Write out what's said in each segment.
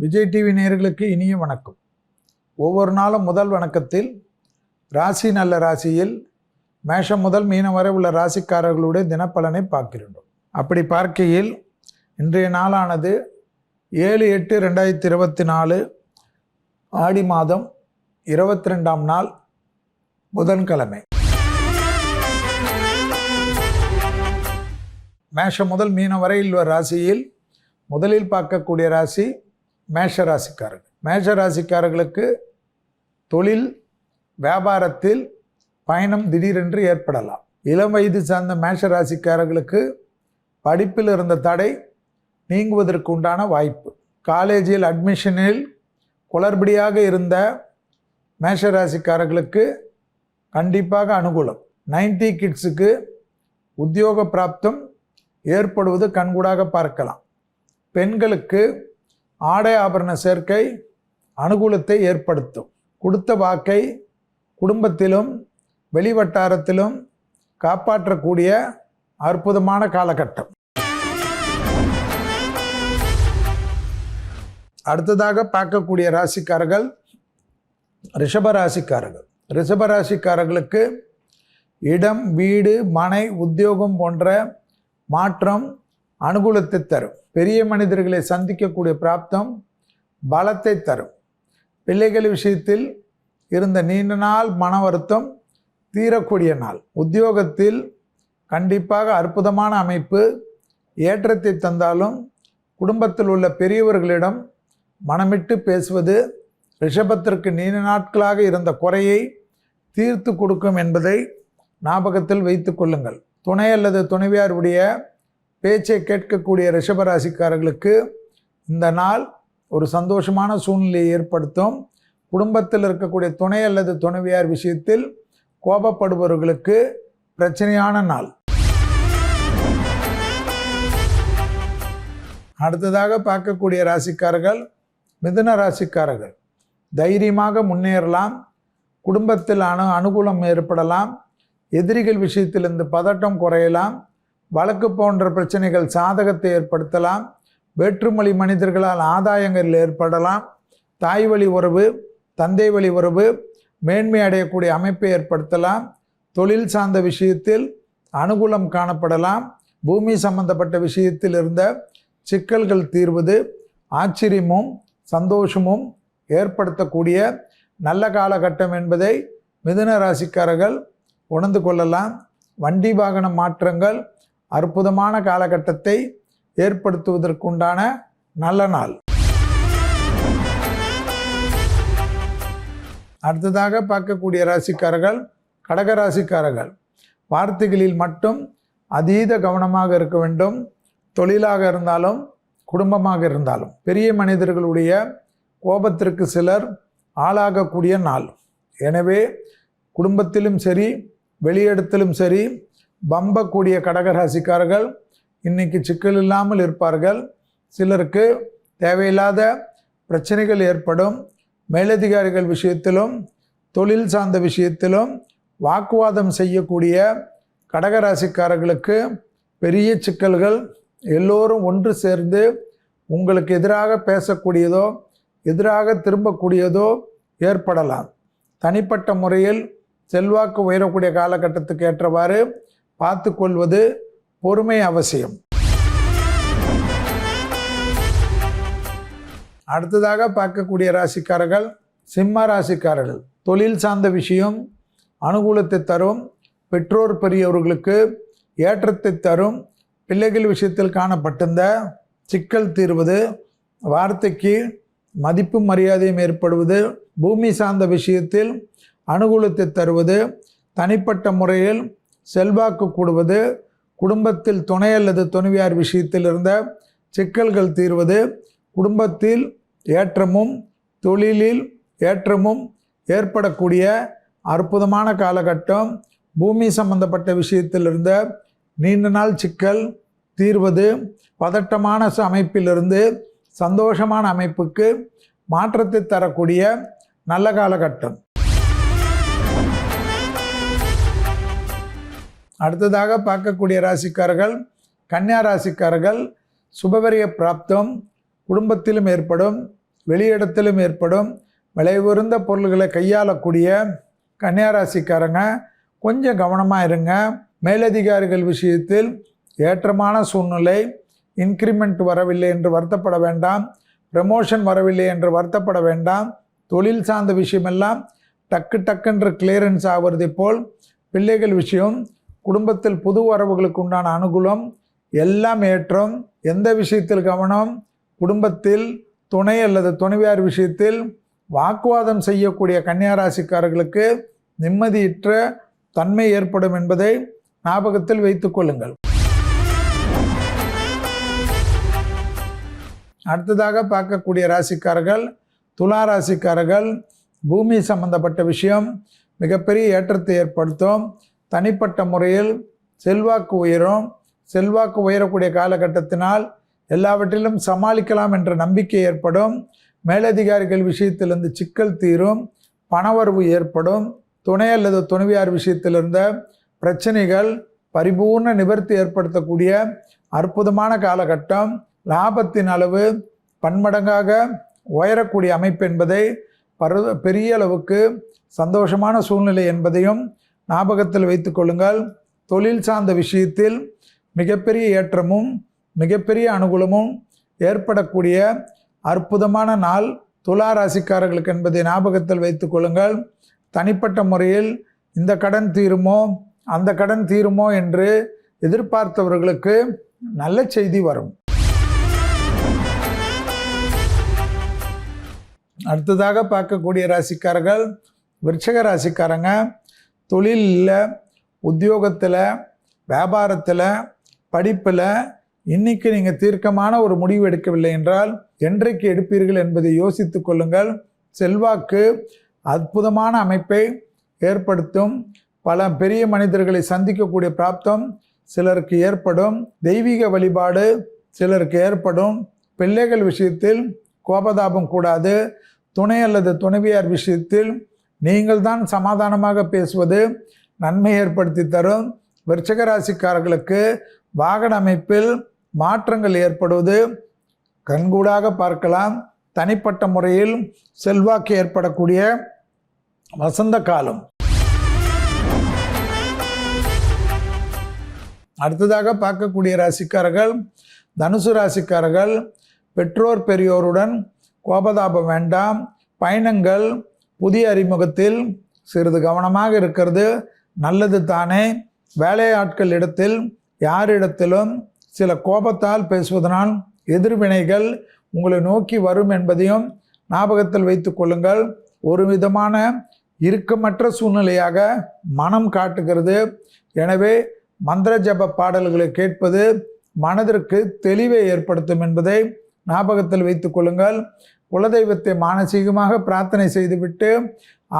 Vijay TV நேயர்களுக்கு இனிய வணக்கம். ஒவ்வொரு நாளும் முதல் வணக்கத்தில் ராசி நல்ல ராசியில் மேஷம் முதல் மீனம் வரை உள்ள ராசிக்காரர்களுடைய தினப்பலனை பார்க்கின்றோம். அப்படி பார்க்கையில் இன்றைய நாளானது 7/8/2024 ஆடி மாதம் 22ஆம் நாள் புதன்கிழமை. மேஷம் முதல் மீனம் வரை உள்ள ராசியில் முதலில் பார்க்கக்கூடிய ராசி மேஷ ராசிக்காரர்கள். மேஷ ராசிக்காரர்களுக்கு தொழில் வியாபாரத்தில் பயணம் திடீரென்று ஏற்படலாம். இளம் வயது சார்ந்த மேஷ ராசிக்காரர்களுக்கு படிப்பில் இருந்த தடை நீங்குவதற்கு உண்டான வாய்ப்பு. காலேஜில் அட்மிஷனில் குளறுபடியாக இருந்த மேஷ ராசிக்காரர்களுக்கு கண்டிப்பாக அனுகூலம். 90 கிட்ஸுக்கு உத்தியோக பிராப்தம் ஏற்படுவது கண்கூடாக பார்க்கலாம். பெண்களுக்கு ஆடை ஆபரண சேர்க்கை அனுகூலத்தை ஏற்படுத்தும். கொடுத்த வாக்கை குடும்பத்திலும் வெளிவட்டாரத்திலும் காப்பாற்றக்கூடிய அற்புதமான காலகட்டம். அடுத்ததாக பார்க்கக்கூடிய ராசிக்காரர்கள் ரிஷபராசிக்காரர்கள். ரிஷபராசிக்காரர்களுக்கு இடம், வீடு, மனை, உத்தியோகம் போன்ற மாற்றம் அனுகூலத்தை தரும். பெரிய மனிதர்களை சந்திக்கக்கூடிய பிராப்தம் பலத்தை தரும். பிள்ளைகள் விஷயத்தில் இருந்த நீண்ட நாள் மன வருத்தம் தீரக்கூடிய நாள். உத்தியோகத்தில் கண்டிப்பாக அற்புதமான அமைப்பு ஏற்றத்தை தந்தாலும் குடும்பத்தில் உள்ள பெரியவர்களிடம் மனமிட்டு பேசுவது ரிஷபத்திற்கு நீண்ட நாட்களாக இருந்த குறையை தீர்த்து கொடுக்கும் என்பதை ஞாபகத்தில் வைத்து கொள்ளுங்கள். துணை அல்லது துணைவியாருடைய பேச்சை கேட்கக்கூடிய ரிஷபராசிக்காரர்களுக்கு இந்த நாள் ஒரு சந்தோஷமான சூழ்நிலையை ஏற்படுத்தும். குடும்பத்தில் இருக்கக்கூடிய துணை அல்லது துணைவியார் விஷயத்தில் கோபப்படுபவர்களுக்கு பிரச்சனையான நாள். அடுத்ததாக பார்க்கக்கூடிய ராசிக்காரர்கள் மிதுன ராசிக்காரர்கள். தைரியமாக முன்னேறலாம். குடும்பத்தில் அனுகூலம் ஏற்படலாம். எதிரிகள் விஷயத்தில் இந்த பதட்டம் குறையலாம். வழக்கு போன்ற பிரச்சனைகள் சாதகத்தை ஏற்படுத்தலாம். வேற்றுமொழி மனிதர்களால் ஆதாயங்கள் ஏற்படலாம். தாய் வழி உறவு, தந்தை வழி உறவு மேன்மை அடையக்கூடிய அமைப்பை ஏற்படுத்தலாம். தொழில் சார்ந்த விஷயத்தில் அனுகூலம் காணப்படலாம். பூமி சம்பந்தப்பட்ட விஷயத்தில் இருந்த சிக்கல்கள் தீர்வது ஆச்சரியமும் சந்தோஷமும் ஏற்படுத்தக்கூடிய நல்ல காலகட்டம் என்பதை மிதுன ராசிக்காரர்கள் உணர்ந்து கொள்ளலாம். வண்டி வாகன மாற்றங்கள் அற்புதமான காலகட்டத்தை ஏற்படுத்துவதற்குண்டான நல்ல நாள். அடுத்ததாக பார்க்கக்கூடிய ராசிக்காரர்கள் கடகராசிக்காரர்கள். வார்த்தைகளில் மட்டும் அதீத கவனமாக இருக்க வேண்டும். தொழிலாக இருந்தாலும் குடும்பமாக இருந்தாலும் பெரிய மனிதர்களுடைய கோபத்திற்கு சிலர் ஆளாகக்கூடிய நாள். எனவே குடும்பத்திலும் சரி வெளியிடத்திலும் சரி பம்பக்கூடிய கடகராசிக்காரர்கள் இன்னைக்கு சிக்கல் இல்லாமல் இருப்பார்கள். சிலருக்கு தேவையில்லாத பிரச்சனைகள் ஏற்படும். மேலதிகாரிகள் விஷயத்திலும் தொழில் சார்ந்த விஷயத்திலும் வாக்குவாதம் செய்யக்கூடிய கடகராசிக்காரர்களுக்கு பெரிய சிக்கல்கள். எல்லோரும் ஒன்று சேர்ந்து உங்களுக்கு எதிராக பேசக்கூடியதோ எதிராக திரும்பக்கூடியதோ ஏற்படலாம். தனிப்பட்ட முறையில் செல்வாக்கு உயரக்கூடிய காலகட்டத்துக்கு ஏற்றவாறு பார்த்து கொள்வது பொறுமை அவசியம். அடுத்ததாக பார்க்கக்கூடிய ராசிக்காரர்கள் சிம்ம ராசிக்காரர்கள். தொழில் சார்ந்த விஷயம் அனுகூலத்தை தரும். பெற்றோர் பெரியவர்களுக்கு ஏற்றத்தை தரும். பிள்ளைகள் விஷயத்தில் காணப்பட்டிருந்த சிக்கல் தீர்வது, வார்த்தைக்கு மதிப்பு மரியாதையும் ஏற்படுவது, பூமி சார்ந்த விஷயத்தில் அனுகூலத்தை தருவது, தனிப்பட்ட முறையில் செல்வாக்கு கூடுவது, குடும்பத்தில் துணை அல்லது துணைவியார் விஷயத்தில் இருந்த சிக்கல்கள் தீர்வது, குடும்பத்தில் ஏற்றமும் தொழிலில் ஏற்றமும் ஏற்படக்கூடிய அற்புதமான காலகட்டம். பூமி சம்பந்தப்பட்ட விஷயத்தில் இருந்த நீண்ட நாள் சிக்கல் தீர்வது, பதட்டமான அமைப்பிலிருந்து சந்தோஷமான அமைப்புக்கு மாற்றத்தை தரக்கூடிய நல்ல காலகட்டம். அடுத்ததாக பார்க்கக்கூடிய ராசிக்காரர்கள் கன்னியா ராசிக்காரர்கள். சுபவரிய பிராப்தம் குடும்பத்திலும் ஏற்படும். வெளியிடத்திலும் ஏற்படும். விலை உயர்ந்த பொருள்களை கையாளக்கூடிய கன்னியாராசிக்காரங்க கொஞ்சம் கவனமாக இருங்க. மேலதிகாரிகள் விஷயத்தில் ஏற்றமான சூழ்நிலை. இன்க்ரிமெண்ட் வரவில்லை என்று வருத்தப்பட வேண்டாம். ப்ரமோஷன் வரவில்லை என்று வருத்தப்பட வேண்டாம். தொழில் சார்ந்த விஷயமெல்லாம் டக்குன்று கிளியரன்ஸ் ஆகிறது போல். பிள்ளைகள் விஷயம், குடும்பத்தில் புது வரவுகளுக்கு உண்டான அனுகூலம் எல்லாம் ஏற்றம். எந்த விஷயத்தில் கவனம்? குடும்பத்தில் துணை அல்லது துணைவியார் விஷயத்தில் வாக்குவாதம் செய்யக்கூடிய கன்னியாராசிக்காரர்களுக்கு நிம்மதியற்ற தன்மை ஏற்படும் என்பதை ஞாபகத்தில் வைத்துக் கொள்ளுங்கள். அடுத்ததாக பார்க்கக்கூடிய ராசிக்காரர்கள் துலா ராசிக்காரர்கள். பூமி சம்பந்தப்பட்ட விஷயம் மிகப்பெரிய ஏற்றத்தை ஏற்படுத்தும். தனிப்பட்ட முறையில் செல்வாக்கு உயரும். செல்வாக்கு உயரக்கூடிய காலகட்டத்தினால் எல்லாவற்றிலும் சமாளிக்கலாம் என்ற நம்பிக்கை ஏற்படும். மேலதிகாரிகள் விஷயத்திலிருந்து சிக்கல் தீரும். பணவரவு ஏற்படும். துணை அல்லது துணைவியார் விஷயத்திலிருந்த பிரச்சனைகள் பரிபூர்ண நிவர்த்தி ஏற்படுத்தக்கூடிய அற்புதமான காலகட்டம். லாபத்தின் அளவு பன்மடங்காக உயரக்கூடிய அமைப்பு என்பதை பெரிய அளவுக்கு சந்தோஷமான சூழ்நிலை என்பதையும் ஞாபகத்தில் வைத்துக் கொள்ளுங்கள். தொழில் சார்ந்த விஷயத்தில் மிகப்பெரிய ஏற்றமும் மிகப்பெரிய அனுகூலமும் ஏற்படக்கூடிய அற்புதமான நாள் துலா ராசிக்காரர்களுக்கு என்பதை ஞாபகத்தில் வைத்துக் கொள்ளுங்கள். தனிப்பட்ட முறையில் இந்த கடன் தீருமோ அந்த கடன் தீருமோ என்று எதிர்பார்த்தவர்களுக்கு நல்ல செய்தி வரும். அடுத்ததாக பார்க்கக்கூடிய ராசிக்காரர்கள் விருச்சிக ராசிக்காரங்க. தொழிலில், உத்தியோகத்தில், வியாபாரத்தில், படிப்பில் இன்னைக்கு நீங்கள் தீர்க்கமான ஒரு முடிவு எடுக்கவில்லை என்றால் என்றைக்கு எடுப்பீர்கள் என்பதை யோசித்து கொள்ளுங்கள். செல்வாக்கு அற்புதமான அமைப்பை ஏற்படுத்தும். பல பெரிய மனிதர்களை சந்திக்கக்கூடிய பிராப்தம் சிலருக்கு ஏற்படும். தெய்வீக வழிபாடு சிலருக்கு ஏற்படும். பிள்ளைகள் விஷயத்தில் கோபதாபம் கூடாது. துணை அல்லது துணைவியார் விஷயத்தில் நீங்கள் தான் சமாதானமாக பேசுவது நன்மை ஏற்படுத்தி தரும். விருச்சிக ராசிக்காரர்களுக்கு வாகன அமைப்பில் மாற்றங்கள் ஏற்படுவது கண்கூடாக பார்க்கலாம். தனிப்பட்ட முறையில் செல்வாக்கு ஏற்படக்கூடிய வசந்த காலம். அடுத்ததாக பார்க்கக்கூடிய ராசிக்காரர்கள் தனுசு ராசிக்காரர்கள். பெற்றோர் பெரியோருடன் கோபதாபம் வேண்டாம். பயணங்கள், புதிய அறிமுகத்தில் சிறிது கவனமாக இருக்கிறது நல்லது தானே. வேலையாட்கள் இடத்தில் யாரிடத்திலும் சில கோபத்தால் பேசுவதனால் எதிர்வினைகள் உங்களை நோக்கி வரும் என்பதையும் ஞாபகத்தில் வைத்துக் கொள்ளுங்கள். ஒரு விதமான இறுக்கமற்ற சூழ்நிலையாக மனம் காட்டுகிறது. எனவே மந்திர ஜப பாடல்களை கேட்பது மனதிற்கு தெளிவை ஏற்படுத்தும் என்பதை ஞாபகத்தில் வைத்துக் கொள்ளுங்கள். குலதெய்வத்தை மானசீகமாக பிரார்த்தனை செய்துவிட்டு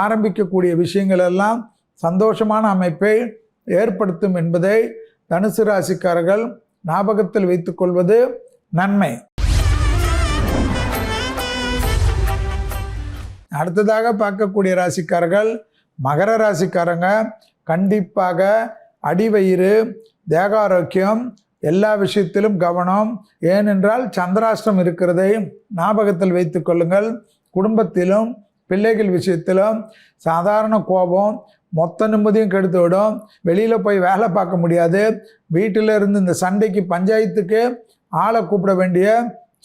ஆரம்பிக்கக்கூடிய விஷயங்கள் எல்லாம் சந்தோஷமான அமைப்பை ஏற்படுத்தும் என்பதை தனுசு ராசிக்காரர்கள் ஞாபகத்தில் வைத்துக் கொள்வது நன்மை. அடுத்ததாக பார்க்கக்கூடிய ராசிக்காரர்கள் மகர ராசிக்காரங்க. கண்டிப்பாக அடிவயிறு, தேக ஆரோக்கியம் எல்லா விஷயத்திலும் கவனம். ஏனென்றால் சந்திராஷ்டம் இருக்கிறதை ஞாபகத்தில் வைத்துக் கொள்ளுங்கள். குடும்பத்திலும் பிள்ளைகள் விஷயத்திலும் சாதாரண கோபம் மொத்த நிம்மதியும் கெடுத்து விடும். வெளியில் போய் வேலை பார்க்க முடியாது. வீட்டில் இருந்து இந்த சண்டைக்கு பஞ்சாயத்துக்கு ஆளை கூப்பிட வேண்டிய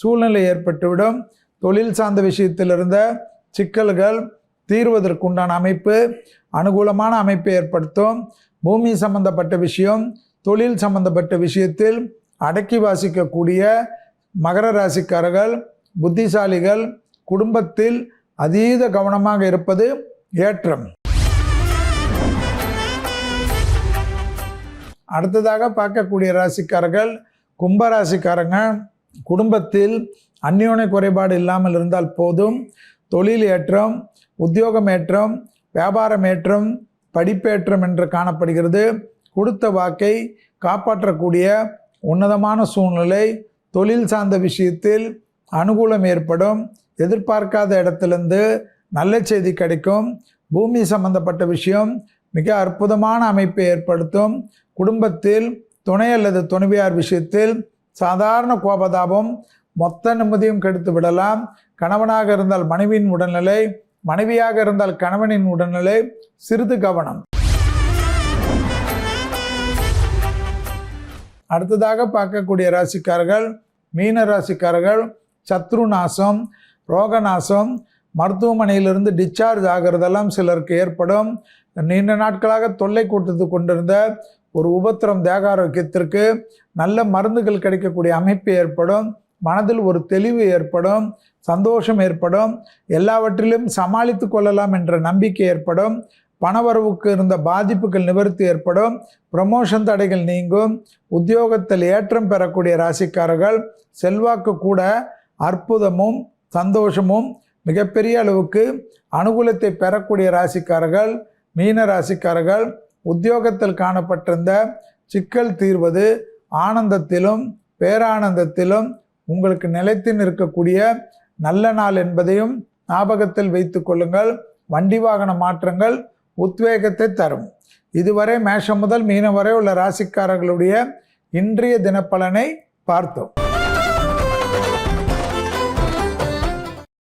சூழ்நிலை ஏற்பட்டுவிடும். தொழில் சார்ந்த விஷயத்தில் இருந்த சிக்கல்கள் தீர்வதற்குண்டான அமைப்பு அனுகூலமான அமைப்பை ஏற்படுத்தும். பூமி சம்பந்தப்பட்ட விஷயம், தொழில் சம்பந்தப்பட்ட விஷயத்தில் அடக்கி வாசிக்கக்கூடிய மகர ராசிக்காரர்கள் புத்திசாலிகள். குடும்பத்தில் அதீத கவனமாக இருப்பது ஏற்றம். அடுத்ததாக பார்க்கக்கூடிய ராசிக்காரர்கள் கும்பராசிக்காரங்க. குடும்பத்தில் அந்யோன்ய குறைபாடு இல்லாமல் இருந்தால் போதும். தொழில் ஏற்றம், உத்தியோகம் ஏற்றம், வியாபாரம் ஏற்றம், படிப்பேற்றம் என்று காணப்படுகிறது. கொடுத்த வாக்கை காப்பாற்றக்கூடிய உன்னதமான சூழ்நிலை. தொழில் சார்ந்த விஷயத்தில் அனுகூலம் ஏற்படும். எதிர்பார்க்காத இடத்திலிருந்து நல்ல செய்தி கிடைக்கும். பூமி சம்பந்தப்பட்ட விஷயம் மிக அற்புதமான அமைப்பை ஏற்படுத்தும். குடும்பத்தில் துணை அல்லது துணைவியார் விஷயத்தில் சாதாரண கோபதாபம் மொத்த நிம்மதியும் கெடுத்து விடலாம். கணவனாக இருந்தால் மனைவியின் உடல்நிலை, மனைவியாக இருந்தால் கணவனின் உடல்நிலை, சிறிது கவனம். அடுத்ததாக பார்க்கக்கூடிய ராசிக்காரர்கள் மீன ராசிக்காரர்கள். சத்ரு நாசம், ரோகநாசம், மருத்துவமனையிலிருந்து டிஸ்சார்ஜ் ஆகிறதெல்லாம் சிலருக்கு ஏற்படும். நீண்ட நாட்களாக தொல்லை கொடுத்து கொண்டிருந்த ஒரு உபத்திரம் தேக ஆரோக்கியத்திற்கு நல்ல மருந்துகள் கிடைக்கக்கூடிய அமைப்பு ஏற்படும். மனதில் ஒரு தெளிவு ஏற்படும், சந்தோஷம் ஏற்படும், எல்லாவற்றிலும் சமாளித்து கொள்ளலாம் என்ற நம்பிக்கை ஏற்படும். பணவரவுக்கு இருந்த பாதிப்புகள் நிவர்த்தி ஏற்படும். ப்ரமோஷன் தடைகள் நீங்கும். உத்தியோகத்தில் ஏற்றம் பெறக்கூடிய ராசிக்காரர்கள். செல்வாக்கு கூட அற்புதமும் சந்தோஷமும் மிகப்பெரிய அளவுக்கு அனுகூலத்தை பெறக்கூடிய ராசிக்காரர்கள் மீன ராசிக்காரர்கள். உத்தியோகத்தில் காணப்பட்டிருந்த சிக்கல் தீர்வது ஆனந்தத்திலும் பேரானந்தத்திலும் உங்களுக்கு நிலைத்து நிற்கக்கூடிய நல்ல நாள் என்பதையும் ஞாபகத்தில் வைத்து கொள்ளுங்கள். வண்டி வாகன மாற்றங்கள் உத்வேகத்தை தரும். இதுவரை மேஷம் முதல் மீனம் வரை உள்ள ராசிக்காரர்களுடைய இன்றைய தினப்பலனை பார்த்தோம்.